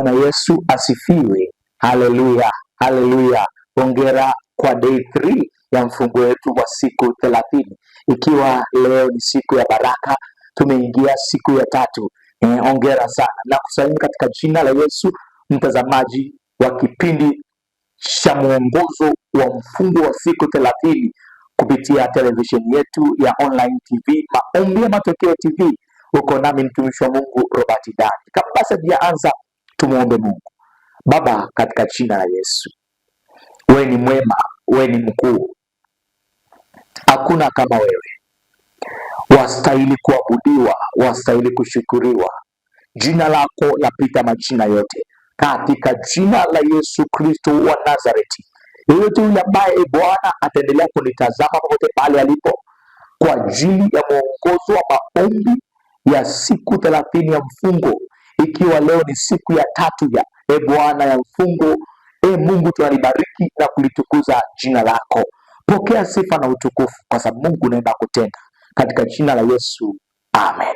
Bwana Yesu asifiwe. Haleluya, haleluya. Hongera kwa day 3 ya mfungo wetu wa siku 30. Ikiwa leo ni siku ya baraka, tumeingia siku ya 3. Hongera sana na kusalimu katika jina la Yesu, mtazamaji wa kipindi cha mwongozo wa mfungo wa siku 30 kupitia televisheni yetu ya online TV Maombi ya Matokeo TV. Uko nami mtumishi wa Mungu Robert Dani. Kabla sijaanza, tumuombe Mungu. Baba, katika jina la Yesu, wewe ni mwema, wewe ni mkuu, hakuna kama wewe. Wastahili kuabudiwa, wastahili kushukuriwa. Jina lako lapita majina yote, katika jina la Yesu Kristo wa Nazareti. Yeyote yule ambaye Bwana ataendelea kunitazama popote pale alipo kwa ajili ya mwongozo wa maombi ya siku 30 ya mfungo, ikiwa leo ni siku ya 3 ya Bwana ya mfungo, Mungu tunalibariki na kulitukuza jina lako. Pokea sifa na utukufu, kwa sababu Mungu unaenda kutenda, katika jina la Yesu, amen.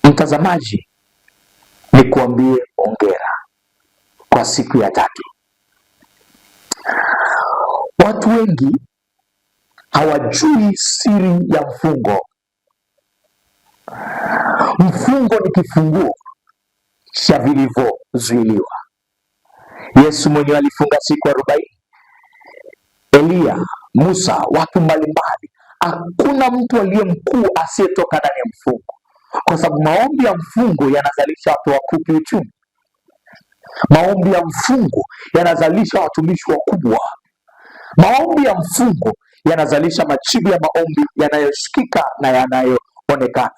Mtazamaji, nikuambie hongera kwa siku ya 3. Watu wengi hawajui siri ya mfungo. Mfungo ni kifunguo cha vilivyozuiliwa. Yesu mwenyewe alifunga siku 40. Eliya, Musa, watu mbalimbali. Hakuna mtu aliye mkuu asiyetoka ndani ya mfungo, kwa sababu maombi ya mfungo yanazalisha watu wakuu kiuchumi. Maombi ya mfungo yanazalisha watumishi wakubwa. Maombi ya mfungo yanazalisha majibu ya maombi yanayosikika na yanayoonekana.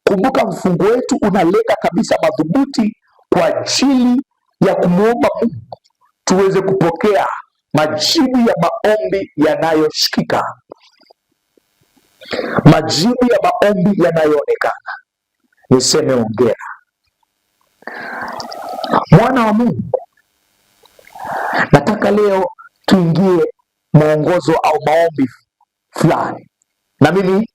Kumbuka, mfungo wetu unalenga kabisa madhubuti kwa ajili ya kumwomba Mungu tuweze kupokea majibu ya maombi yanayosikika, majibu ya maombi yanayoonekana. Niseme hongera mwana wa Mungu. Nataka leo tuingie mwongozo au maombi fulani, na mimi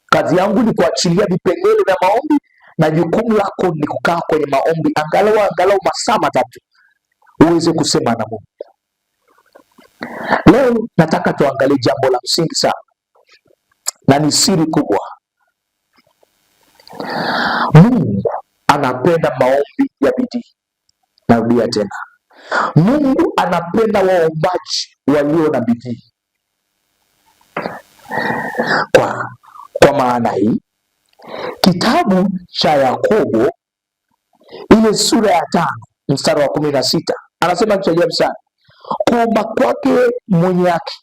kazi yangu ni kuachilia vipengele vya maombi, na jukumu lako ni kukaa kwenye maombi angalau masaa 3 uweze kusema na Mungu. Leo nataka tuangalie jambo la msingi sana, na ni siri kubwa. Mungu anapenda maombi ya bidii. Narudia tena, Mungu anapenda waombaji walio na bidii. Kwa maana hii, kitabu cha Yakobo ile sura ya 5 mstari wa 16 anasema kitu ajabu sana: kuomba kwake mwenye haki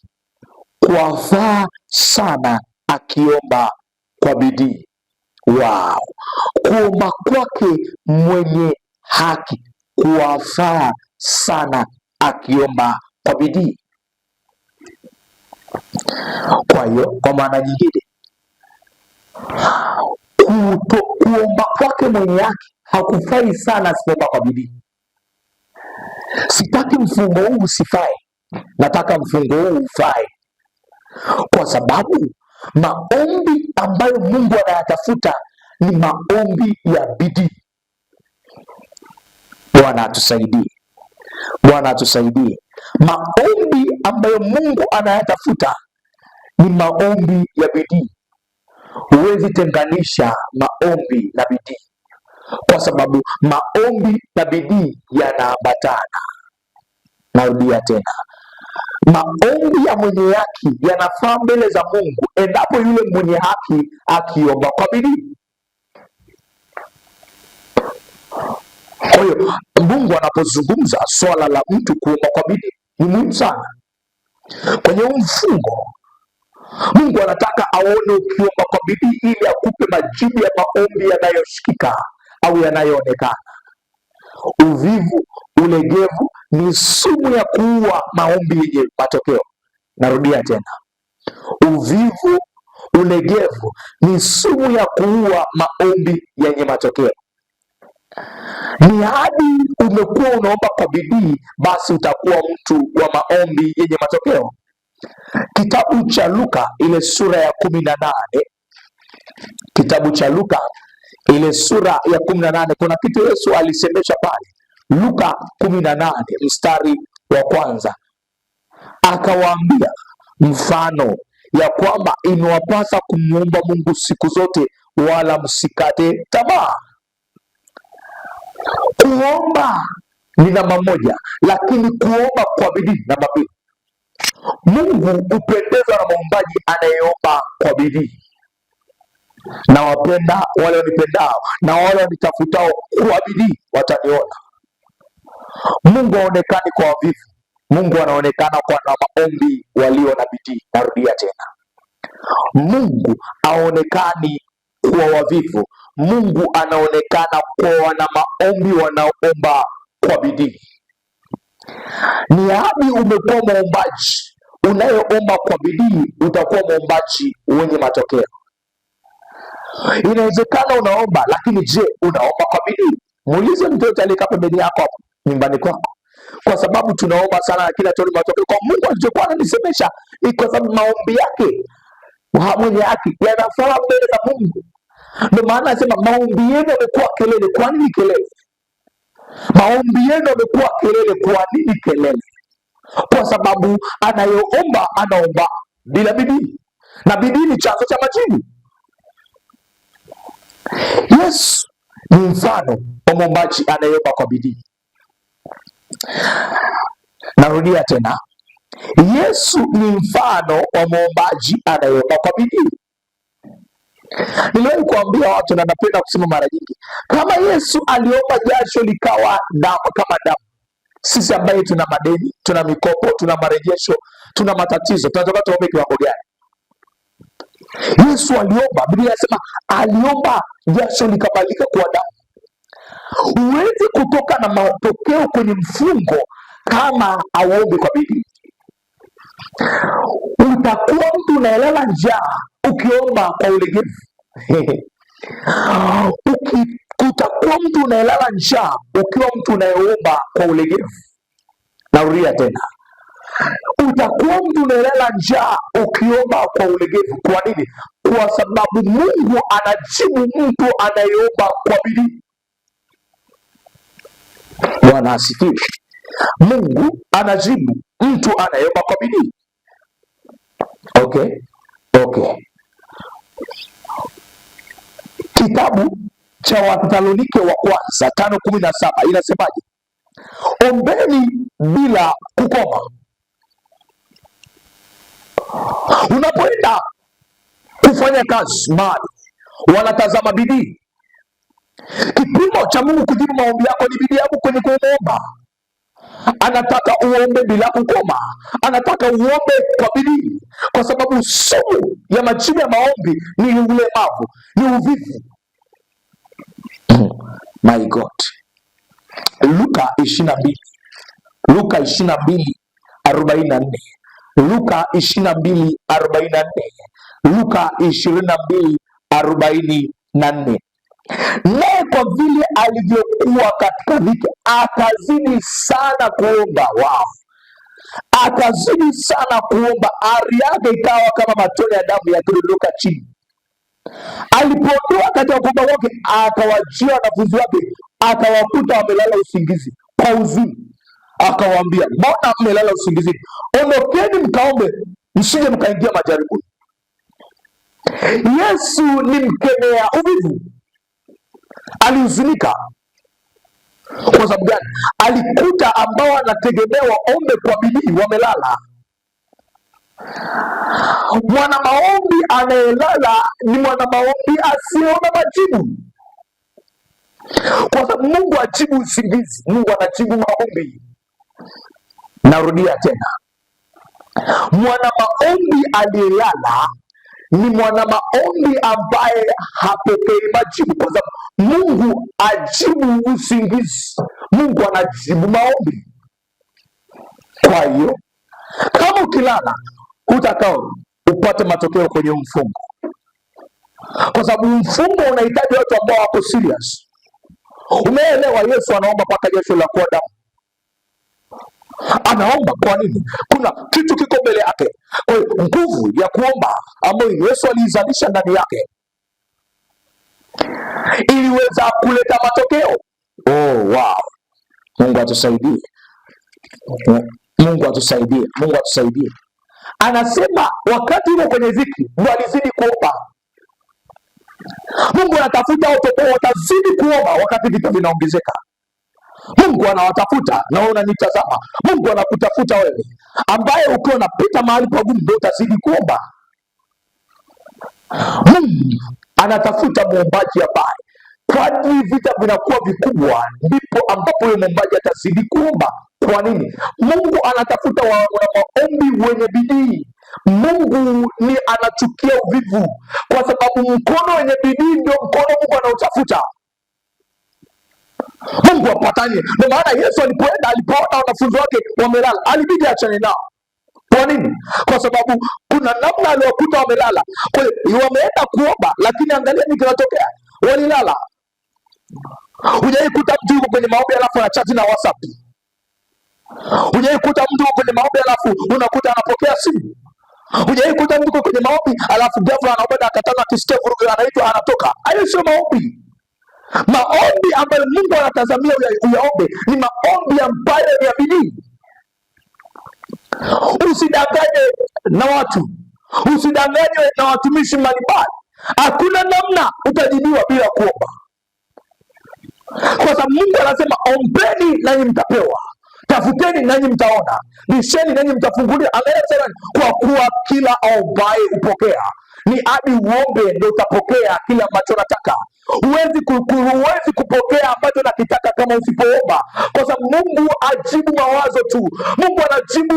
kwafaa sana akiomba kwa bidii. Wow! Kuomba kwake mwenye haki kwafaa sana akiomba kwa bidii. Kwa hiyo, kwa maana nyingine, kuomba kwake mwenye haki hakufai sana asipoomba kwa bidii. Sitaki mfungo huu usifai, nataka mfungo huu ufae, kwa sababu maombi ambayo Mungu anayatafuta ni maombi ya bidii. Bwana atusaidie, Bwana atusaidie. Maombi ambayo Mungu anayatafuta ni maombi ya bidii. Huwezi tenganisha maombi na bidii, kwa sababu maombi na bidii yanaambatana. Narudia tena, maombi ya mwenye haki yanafaa mbele za Mungu endapo yule mwenye haki akiomba kwa bidii. Kwa hiyo Mungu anapozungumza swala la mtu kuomba kwa bidii ni muhimu sana. Kwenye mfungo, Mungu anataka aone ukiomba kwa bidii ili akupe majibu ya maombi yanayosikika au yanayoonekana. Uvivu, ulegevu ni sumu ya kuua maombi yenye matokeo. Narudia tena, uvivu, ulegevu ni sumu ya kuua maombi yenye matokeo. Ni hadi umekuwa unaomba kwa bidii, basi utakuwa mtu wa maombi yenye matokeo. Kitabu cha Luka ile sura ya 18, kitabu cha Luka ile sura ya 18 kuna kitu Yesu alisemesha pale. Luka 18 mstari wa kwanza, akawaambia mfano ya kwamba imewapasa kumuomba Mungu siku zote, wala msikate tamaa. Kuomba ni namba moja, lakini kuomba kwa bidii namba mbili. Mungu hupendezwa na muombaji anayeomba kwa bidii. Na wapenda wale wanipendao na wale wanitafutao kwa bidii wataniona. Mungu haonekani kwa wavivu. Mungu anaonekana kwa na maombi walio na bidii. Narudia tena, Mungu haonekani kwa wavivu. Mungu anaonekana kwa wana maombi wanaoomba kwa bidii. Ni hadi umekuwa muombaji unayeomba kwa bidii, utakuwa muombaji wenye matokeo. Inawezekana unaomba, lakini je, unaomba kwa bidii? Muulize mtoto aliyekaa pembeni yako hapo nyumbani kwako, kwa sababu tunaomba sana lakini hatuoni matokeo. Kwa Mungu alichokuwa ananisemesha ni kwa sababu maombi yake mwenye haki yanafaa mbele za Mungu. Ndio maana anasema maombi yenu yamekuwa kelele. Kwa nini kelele? Maombi yenu yamekuwa kelele. Kwa nini kelele? Kwa sababu anayeomba anaomba bila bidii, na bidii ni chanzo cha majibu. Yesu ni mfano wa mwombaji anayeomba kwa bidii. Narudia tena, Yesu ni mfano wa mwombaji anayeomba kwa bidii. Niliwahi kuambia watu na napenda kusema mara nyingi, kama Yesu aliomba jasho likawa damu, kama damu, sisi ambaye tuna madeni, tuna mikopo, tuna marejesho, tuna matatizo, tunataka tuombe kiwango gani? Yesu aliomba, Biblia inasema aliomba jasho likabadilika kuwa damu. Huwezi kutoka na matokeo kwenye mfungo kama auombi kwa bidii. Utakuwa mtu unaelala njaa ukiomba kwa ulegevu. Utakuwa mtu unaelala njaa ukiwa mtu unayeomba kwa ulegevu. Narudia tena, utakuwa mtu unaelala njaa ukiomba kwa ulegevu. Kwa nini? Kwa sababu Mungu anajibu mtu anayeomba kwa bidii. Bwana asifiwe. Mungu anajibu mtu anayeomba kwa bidii. Okay. Kitabu cha Wathesalonike wa kwanza 5:17 inasemaje? Ombeni bila kukoma. Unapoenda kufanya kazi mahali, wanatazama bidii. Kipimo cha Mungu kujibu maombi yako ni bidii yako kwenye kuomba. Anataka uombe bila kukoma, anataka uombe kwa bidii, kwa sababu sumu ya majibu ya maombi ni ulemavu, ni uvivu. My God. Luka 22, Luka 22:44, Luka 22:44, Luka 22:44. Naye kwa vile alivyokuwa katika dhiki akazidi sana kuomba. Wow. Akazidi sana kuomba, ari yake ikawa kama matone ya damu yakidondoka chini. Alipoondoka katika kuomba wake, akawajia wanafunzi wake, akawakuta wamelala usingizi kwa huzuni. Akawaambia, mbona mmelala usingizini? Ondokeni mkaombe, msije mkaingia majaribuni. Yesu ni mkemea uvivu. Alihuzunika. Kwa sababu gani? Alikuta ambao anategemea waombe kwa bidii wamelala. Mwana maombi anayelala ni mwana maombi asiona majibu, kwa sababu Mungu ajibu usingizi, Mungu anajibu maombi. Narudia tena, mwana maombi aliyelala ni mwana maombi ambaye hapokei majibu, kwa sababu Mungu ajibu usingizi, Mungu anajibu maombi. Kwa hiyo kama ukilala, utakao upate matokeo kwenye mfungo, kwa sababu mfungo unahitaji watu ambao wako serious. Umeelewa? Yesu anaomba mpaka jasho la kuwa damu. Anaomba kwa nini? Kuna kitu kiko mbele yake. Kwa hiyo nguvu ya kuomba ambayo Yesu aliizalisha ndani yake iliweza kuleta matokeo. Oh, wow. Mungu atusaidie. Mungu atusaidie. Mungu atusaidie. Anasema wakati uko kwenye dhiki, walizidi kuomba. Mungu anatafuta watu watazidi kuomba wakati vita vinaongezeka. Mungu anawatafuta, na wewe unanitazama. Mungu anakutafuta wewe, ambaye ukiwa unapita mahali pagumu ndio utazidi kuomba. Mungu anatafuta muombaji ambaye kadri vita vinakuwa vikubwa ndipo ambapo yule muombaji atazidi kuomba. Kwa nini? Mungu anatafuta wana maombi wenye bidii. Mungu ni anachukia uvivu, kwa sababu mkono wenye bidii ndio mkono Mungu anautafuta. Mungu apatanye. Ndio maana Yesu alipoona wanafunzi wake wamelala, alibidi achane nao. Kwa nini? Kwa sababu kuna namna aliwakuta wamelala. Kwa hiyo wameenda kuomba, lakini angalia nini kinatokea. Walilala. Hujaikuta mtu yuko kwenye maombi alafu anachati na WhatsApp. Hujaikuta mtu yuko kwenye maombi alafu unakuta anapokea simu. Hujaikuta mtu yuko kwenye maombi alafu ghafla anaomba akatana kistevu anaitwa anatoka. Hayo sio maombi. Maombi ambayo Mungu anatazamia uyaombe ni maombi ambayo ni ya bidii. Usidanganye na watu, usidanganye na watumishi mbalimbali. Hakuna namna utajibiwa bila kuomba, kwa sababu Mungu anasema ombeni nanyi mtapewa, tafuteni nanyi mtaona, bisheni nanyi mtafunguliwa. Anasema kwa kuwa kila aombaye hupokea. Ni hadi uombe ndio utapokea kile ambacho unataka. Huwezi kupokea ambacho unakitaka kama usipoomba, kwa sababu Mungu ajibu mawazo tu. Mungu anajibu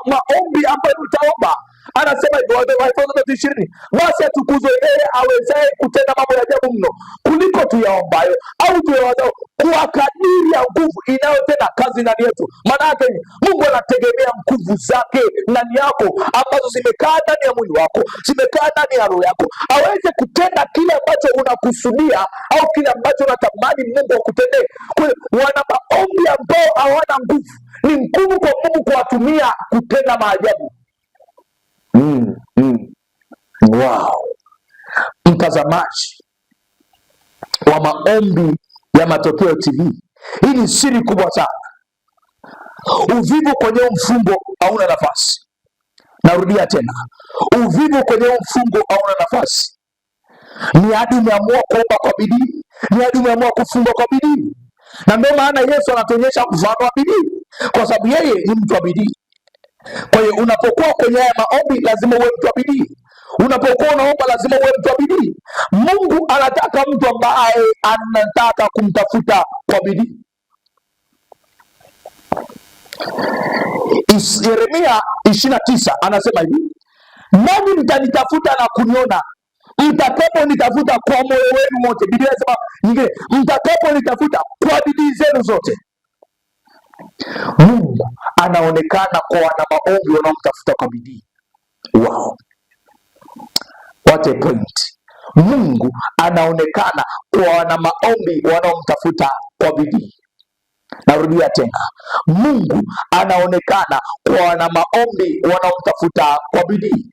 maombi ambayo utaomba. Anasema hivyo Waefeso 20, basi atukuzwe yeye awezaye kutenda mambo ya ajabu mno kuliko tuyaombayo au tuyawazao, kwa kadiri ya nguvu inayotenda kazi ndani yetu. Maana yake Mungu anategemea nguvu zake ndani yako, ambazo zimekaa ndani ya mwili wako, zimekaa ndani ya roho yako, aweze kutenda kile ambacho unakusudia au kile ambacho unatamani Mungu akutendee. Kwa hiyo wana maombi ambao hawana nguvu, ni ngumu kwa Mungu kuwatumia kutenda maajabu. Wow. Mtazamaji wa Maombi ya Matokeo TV, hii ni siri kubwa sana. Uvivu kwenye mfungo hauna nafasi. Narudia tena, uvivu kwenye mfungo hauna nafasi. Ni hadi umeamua kuomba kwa bidii, ni hadi umeamua kufunga kwa bidii. Na ndio maana Yesu anatuonyesha mfano wa bidii, kwa sababu yeye ni mtu wa bidii. Kwa hiyo unapokuwa kwenye haya maombi lazima uwe mtu wa bidii. Unapokuwa unaomba lazima uwe mtu wa bidii. Mungu anataka mtu ambaye anataka kumtafuta kwa bidii. Yeremia 29 anasema hivi, nani mtanitafuta na kuniona mtakaponitafuta kwa moyo wenu wote. Biblia inasema nyingine, mtakaponitafuta kwa bidii zenu zote. Mungu anaonekana kwa wana maombi wanaomtafuta kwa bidii. Wow. What a point. Mungu anaonekana kwa wana maombi wanaomtafuta kwa bidii. Narudia tena, Mungu anaonekana kwa wana maombi wanaomtafuta kwa bidii,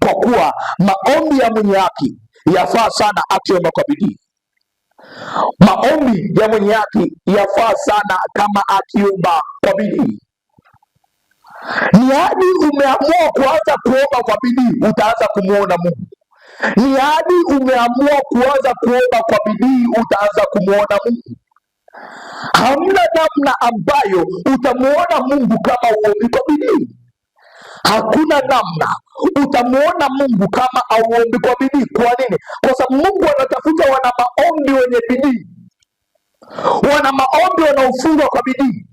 kwa kuwa maombi ya mwenye haki yafaa sana akiomba kwa bidii. Maombi ya mwenye haki yafaa sana kama akiomba kwa bidii. Ni hadi umeamua kuanza kuomba kwa bidii utaanza kumuona Mungu. Ni hadi umeamua kuanza kuomba kwa bidii utaanza kumuona Mungu. Hamna namna ambayo utamuona Mungu kama uombi kwa bidii. Hakuna namna utamuona Mungu kama auombi kwa bidii. Kwa nini? Kwa sababu Mungu anatafuta wana maombi wenye bidii, wana maombi wanaofunga kwa bidii,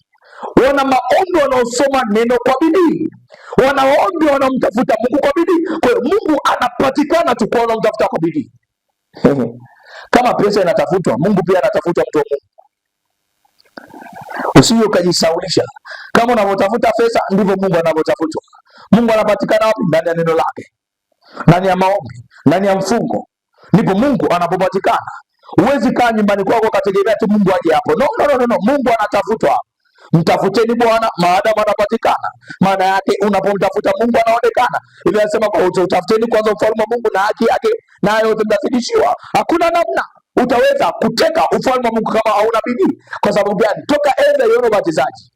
wana maombi wanaosoma neno kwa bidii, wana maombi wanaomtafuta Mungu kwa bidii. Kwa hiyo Mungu anapatikana tu kwa wanaomtafuta kwa bidii. Kama pesa inatafutwa, Mungu pia anatafutwa mtu wa Mungu. Usije ukajisaulisha. Kama unavyotafuta pesa ndivyo Mungu anavyotafutwa. Mungu anapatikana wapi? Ndani ya neno lake, ndani ya maombi, ndani ya mfungo, ndipo Mungu anapopatikana. Huwezi kaa nyumbani kwako kategemea tu Mungu aje hapo. No. Mungu anatafutwa. Mtafuteni Bwana maadamu anapatikana. Maana yake unapomtafuta Mungu anaonekana. Ili anasema kwa utafuteni kwanza ufalme wa Mungu na haki yake, na yote mtazidishiwa. Hakuna namna utaweza kuteka ufalme wa Mungu kama hauna bidii. Kwa sababu gani? Toka enzi ya Yohana Mbatizaji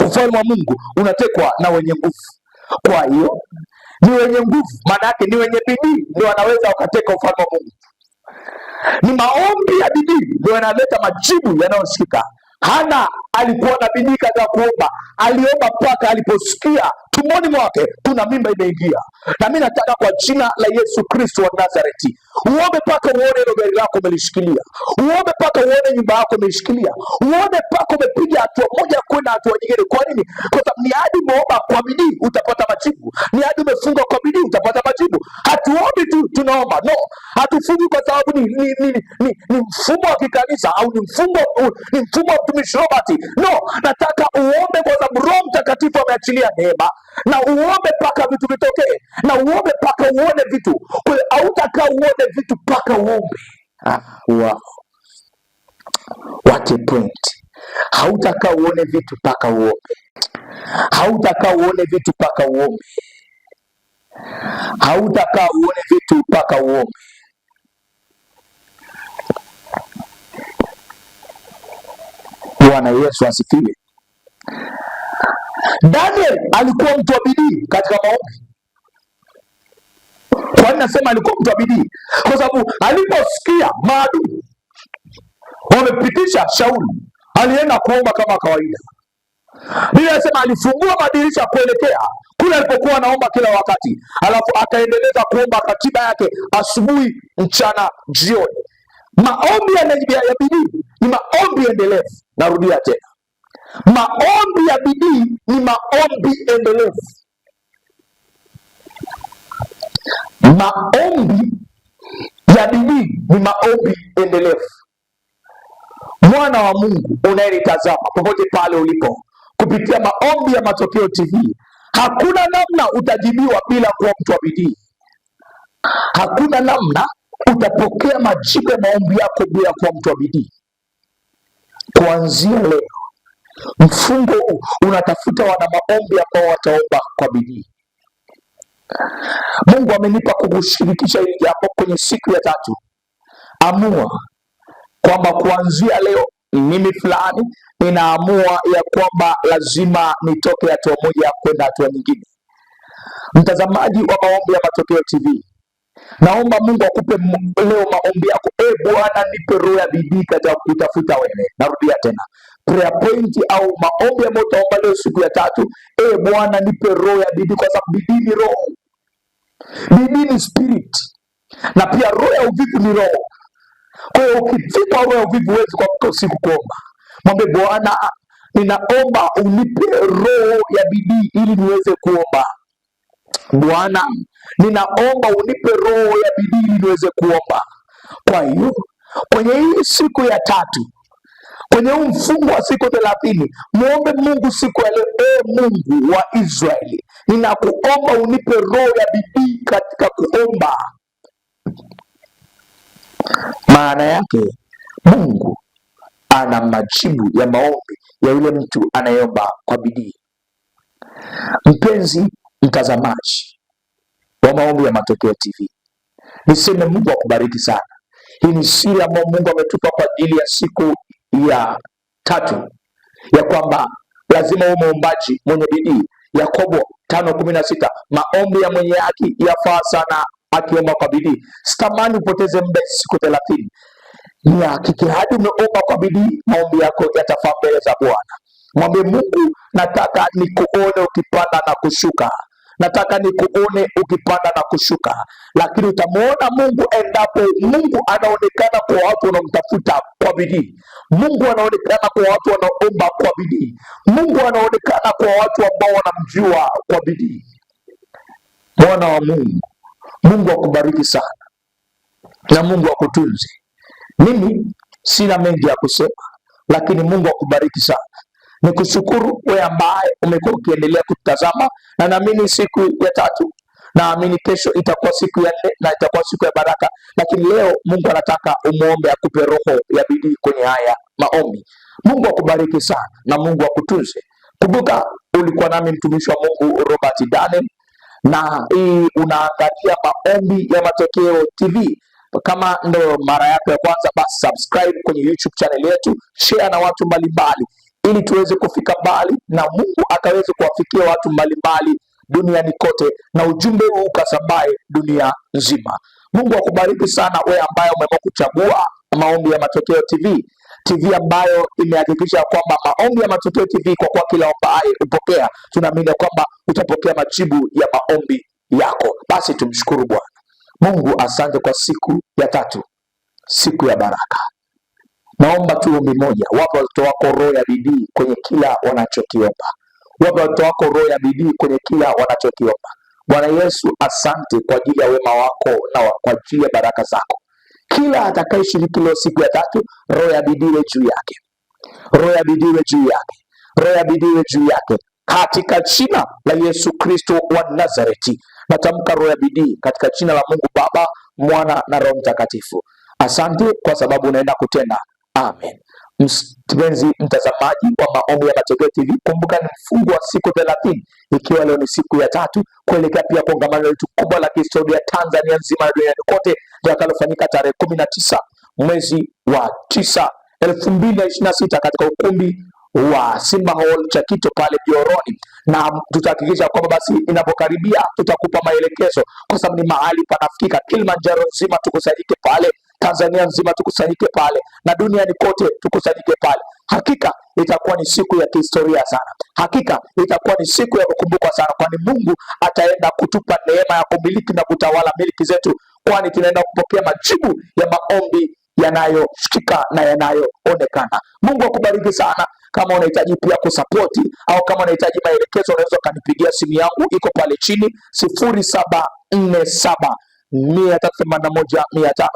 ufalme wa Mungu unatekwa na wenye nguvu. Kwa hiyo ni wenye nguvu, maana yake ni wenye bidii ndio wanaweza wakateka ufalme wa Mungu. Ni maombi ya bidii ndio yanaleta majibu yanayoshika. Hana alikuwa na bidii katika kuomba, aliomba mpaka aliposikia tumboni mwake kuna mimba imeingia. Na mimi nataka kwa jina la Yesu Kristo wa Nazareti, uombe mpaka uone hilo gari lako umelishikilia, uombe mpaka uone nyumba yako umeishikilia, uombe mpaka umepiga hatua moja kwenda hatua nyingine. Kwa nini? Kwa sababu ni hadi umeomba kwa bidii utapata majibu, ni hadi umefunga kwa bidii utapata majibu. Hatuombi tu tunaomba, no. Hatufungi kwa sababu ni mfumo wa kikanisa au ni mfumo wa mtumishi Robert, no. Nataka uombe kwa sababu Roho Mtakatifu ameachilia neema, na uombe mpaka vitu vitokee, na uombe mpaka uone vitu. Kwa hiyo hautakaa uone vitu mpaka uombe. Wow. What a point. Hautakaa uone vitu mpaka uombe. Hautakaa uone vitu mpaka uombe. Hautakaa uone vitu mpaka uombe. Bwana Yesu asifiwe. Daniel alikuwa mtu wa bidii katika maombi. Kwa nini nasema alikuwa mtu wa bidii? Kwa sababu aliposikia maadui wamepitisha Shauli, alienda kuomba kama kawaida. Biblia inasema alifungua madirisha kuelekea kule alipokuwa anaomba kila wakati, alafu akaendeleza kuomba katiba yake asubuhi, mchana, jioni. Maombi ya bidii ni maombi endelevu. Narudia tena, maombi ya bidii ni maombi endelevu. Maombi ya bidii ni maombi endelevu. Mwana wa Mungu unayenitazama popote pale ulipo kupitia maombi ya Matokeo TV, hakuna namna utajibiwa bila kuwa mtu wa bidii. Hakuna namna utapokea majibu ya maombi yako bila kuwa mtu wa bidii. Kuanzia leo, mfungo unatafuta wana maombi ambao wataomba kwa bidii. Mungu amenipa kukushirikisha hili jambo kwenye siku ya tatu. Amua kwamba kuanzia leo mimi fulani ninaamua ya kwamba lazima nitoke hatua moja kwenda hatua nyingine. Mtazamaji wa maombi ya Matokeo TV, naomba Mungu akupe leo maombi yako. Bwana nipe roho ya bidii katika kutafuta wewe. Narudia tena, prayer point au maombi ambayo utaomba leo siku ya tatu. Bwana nipe roho ya bidii, kwa sababu bidii ni roho. Bidii ni spirit, na pia roho ya uvivu ni roho. Kwa hiyo ukifikwa roho ya uvivu huwezi kuamka usiku kuomba. Mwambie Bwana, ninaomba unipe roho ya bidii ili niweze kuomba. Bwana, ninaomba unipe roho ya bidii ili niweze kuomba. Kwa hiyo kwenye hii siku ya tatu, kwenye huu mfungo wa siku 30, muombe Mungu siku ya leo. Mungu wa Israeli, ninakuomba unipe roho ya bidii katika kuomba. Maana yake Mungu ana majibu ya maombi ya yule mtu anayeomba kwa bidii. Mpenzi mtazamaji wa maombi ya Matokeo TV, niseme Mungu akubariki sana. Hii ni siri ambayo Mungu ametupa kwa ajili ya siku ya tatu, ya kwamba lazima uwe muombaji mwenye bidii. Yakobo 5:16, maombi ya mwenye haki yafaa sana akiomba kwa bidii. Sitamani upoteze muda siku 30. Ni hakika hadi umeomba kwa bidii, maombi yako yatafaa mbele za Bwana. Mwambie Mungu, nataka nikuone ukipanda na kushuka. Nataka nikuone ukipanda na kushuka. Lakini utamuona Mungu endapo Mungu anaonekana kwa watu wanaomtafuta kwa bidii. Mungu anaonekana kwa watu wanaomba kwa bidii. Mungu anaonekana kwa watu ambao wanamjua kwa bidii. Mwana wa Mungu, Mungu akubariki sana na Mungu akutunze. Mimi sina mengi ya kusema, lakini Mungu akubariki sana. Nikushukuru wewe ambaye umekuwa ukiendelea kutazama, na naamini siku ya tatu, naamini kesho itakuwa siku ya 4 na itakuwa siku ya baraka. Lakini leo Mungu anataka umuombe akupe roho ya bidii kwenye haya maombi. Mungu akubariki sana na Mungu akutunze. Kumbuka ulikuwa nami mtumishi wa Mungu Robert Daniel, na hii unaangalia Maombi ya Matokeo TV. Kama ndo mara yako ya kwanza, basi subscribe kwenye YouTube channel yetu, share na watu mbalimbali ili tuweze kufika mbali na Mungu akaweze kuwafikia watu mbalimbali duniani kote na ujumbe huu ukasambae dunia nzima. Mungu akubariki sana wewe ambaye umeamua kuchagua Maombi ya Matokeo TV ambayo imehakikisha kwamba Maombi ya Matokeo TV kwa kila ombaye upokea, tunaamini kwamba utapokea majibu ya maombi yako. Basi tumshukuru Bwana Mungu. Asante kwa siku ya tatu, siku ya baraka. Naomba tu ombi moja, wape watoto wako roho ya bidii kwenye kila wanachokiomba. Wape watoto wako roho ya bidii kwenye kila wanachokiomba. Bwana Yesu, asante kwa ajili ya wema wako na kwa ajili ya baraka zako. Kila atakayeshiriki leo siku ya tatu, roho ya bidii iwe juu yake. Roho ya bidii iwe juu yake. Roho ya bidii iwe juu yake. Katika jina la Yesu Kristo wa Nazareti, natamka roho ya bidii katika jina la Mungu Baba, Mwana na Roho Mtakatifu. Asante kwa sababu unaenda kutenda. Amen. Mpenzi mtazamaji wa Maombi ya Matokeo TV, kumbuka ni mfungo wa siku 30, ikiwa leo ni siku ya tatu kuelekea pia kongamano letu kubwa la kihistoria Tanzania nzima na duniani kote litakalofanyika tarehe 19 mwezi wa 9 2026 katika ukumbi wa Simba Hall Chakito pale Bioroni, na tutahakikisha kwamba basi inapokaribia tutakupa maelekezo, kwa sababu ni mahali panafikika. Kilimanjaro nzima tukusanyike pale, Tanzania nzima tukusanyike pale, na duniani kote tukusanyike pale. Hakika itakuwa ni siku ya kihistoria sana. Hakika itakuwa ni siku ya kukumbukwa sana, kwani Mungu ataenda kutupa neema ya kumiliki na kutawala miliki zetu, kwani tunaenda kupokea majibu ya maombi yanayoshikika na yanayoonekana. Mungu akubariki sana. Kama unahitaji pia kusapoti au kama unahitaji maelekezo, unaweza kanipigia simu yangu, iko pale chini 0747 181 500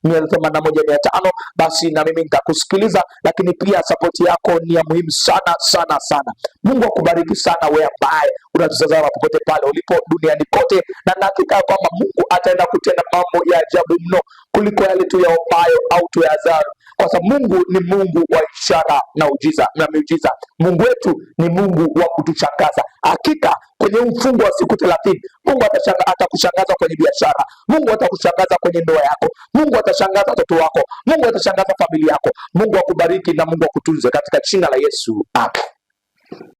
0747 basi na mimi nitakusikiliza, lakini pia sapoti yako ni ya muhimu sana sana sana. Mungu akubariki sana wewe ambaye unatutazama popote pale ulipo duniani kote, na hakika kwamba Mungu ataenda kutenda mambo ya ajabu mno kuliko yale tuyaombayo au tuyazayo, kwa sababu Mungu ni Mungu wa ishara na miujiza. Mungu wetu ni Mungu wa kutushangaza. Hakika kwenye mfungo wa siku 30, Mungu atakushangaza kwenye biashara. Mungu atakushangaza kwenye ndoa yako. Mungu atashangaza watoto wako. Mungu atashangaza familia yako. Mungu akubariki na Mungu akutunze katika jina la Yesu. Amen.